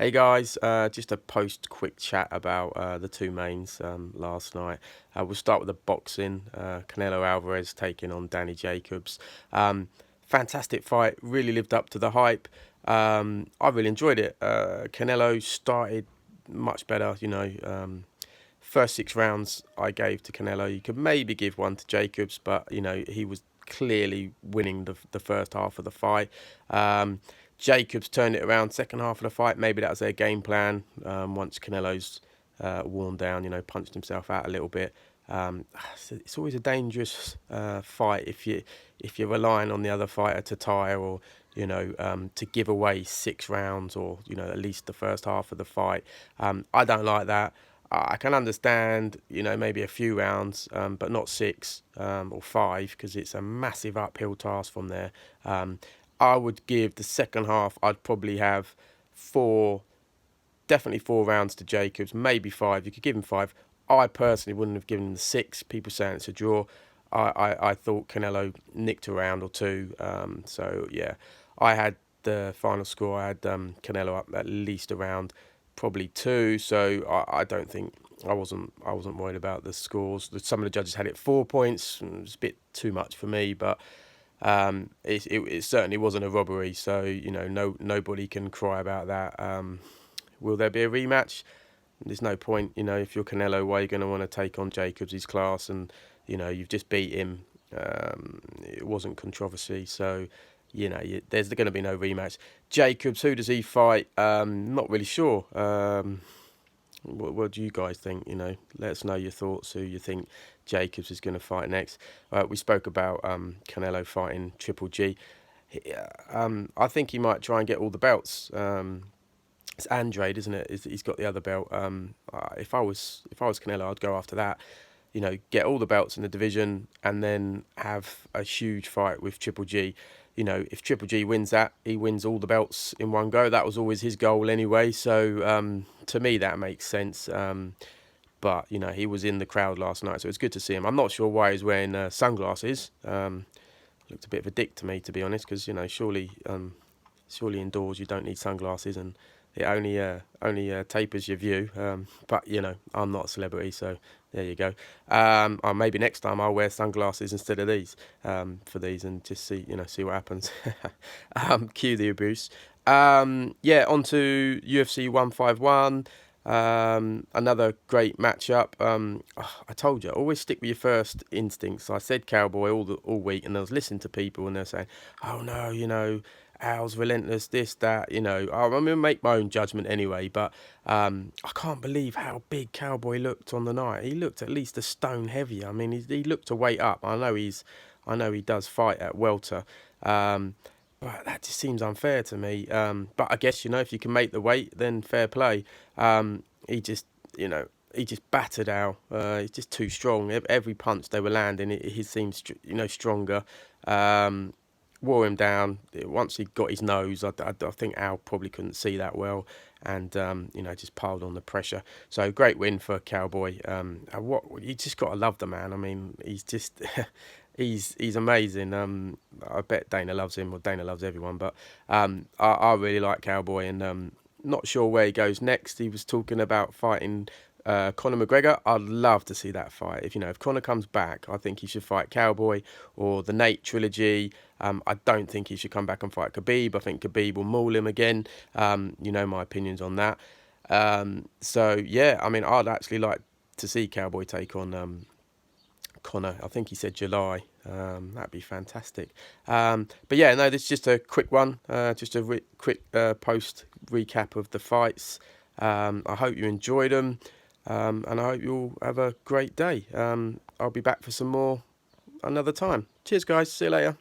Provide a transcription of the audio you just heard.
Hey guys, just a quick chat about the two mains last night. We'll start with the boxing. Canelo Alvarez taking on Danny Jacobs. Fantastic fight, really lived up to the hype. I really enjoyed it. Canelo started much better, first 6 rounds I gave to Canelo. You could maybe give one to Jacobs, but he was clearly winning the first half of the fight. Jacobs turned it around second half of the fight. Maybe that was their game plan. Once Canelo's worn down, punched himself out a little bit. It's always a dangerous fight if you're relying on the other fighter to tire or to give away 6 rounds or at least the first half of the fight. I don't like that. I can understand, maybe a few rounds, but not 6 or 5 because it's a massive uphill task from there. I would give the second half, I'd probably have definitely 4 rounds to Jacobs, maybe 5. You could give him 5. I personally wouldn't have given him the 6. People saying it's a draw. I thought Canelo nicked a round or two. So yeah, I had the final score. I had Canelo up at least a round, probably 2. So I don't think I wasn't worried about the scores. Some of the judges had it 4 points. It was a bit too much for me, but it certainly wasn't a robbery. So nobody can cry about that. Will there be a rematch? There's no point, if you're Canelo, why are you going to want to take on Jacobs' class? And, you've just beat him. It wasn't controversy. So, there's going to be no rematch. Jacobs, who does he fight? Not really sure. What do you guys think? Let us know your thoughts. Who you think Jacobs is going to fight next? We spoke about Canelo fighting Triple G. I think he might try and get all the belts. It's Andrade, isn't it? He's got the other belt. If I was Canelo, I'd go after that. Get all the belts in the division and then have a huge fight with Triple G. If Triple G wins that, he wins all the belts in one go. That was always his goal anyway. So to me, that makes sense. But he was in the crowd last night, so it's good to see him. I'm not sure why he's wearing sunglasses. Looked a bit of a dick to me, to be honest, because surely indoors you don't need sunglasses and it only tapers your view. But I'm not a celebrity, so there you go. Or maybe next time I'll wear sunglasses instead of these for these and just see what happens. Cue the abuse. Yeah, on to UFC 151. Another great matchup. I told you, always stick with your first instincts. I said Cowboy all week, and I was listening to people, and they're saying, "Oh no, Al's relentless, this, that." I'm gonna make my own judgment anyway. But I can't believe how big Cowboy looked on the night. He looked at least a stone heavier. I mean, he looked a weight up. I know he does fight at welter. But that just seems unfair to me. But I guess, if you can make the weight, then fair play. He just, he just battered Al. He's just too strong. Every punch they were landing, he seems, stronger. Wore him down. Once he got his nose, I think Al probably couldn't see that well. And, just piled on the pressure. So great win for Cowboy. You just got to love the man. I mean, he's just... He's amazing. I bet Dana loves him, or Dana loves everyone. But I really like Cowboy, and not sure where he goes next. He was talking about fighting Conor McGregor. I'd love to see that fight. If Conor comes back, I think he should fight Cowboy or the Nate trilogy. I don't think he should come back and fight Khabib. I think Khabib will maul him again. My opinions on that. So yeah, I mean, I'd actually like to see Cowboy take on Conor. I think he said July. That'd be fantastic. But yeah, no, this is just a quick one. Just a quick post recap of the fights. I hope you enjoyed them. And I hope you all have a great day. I'll be back for some more another time. Cheers, guys. See you later.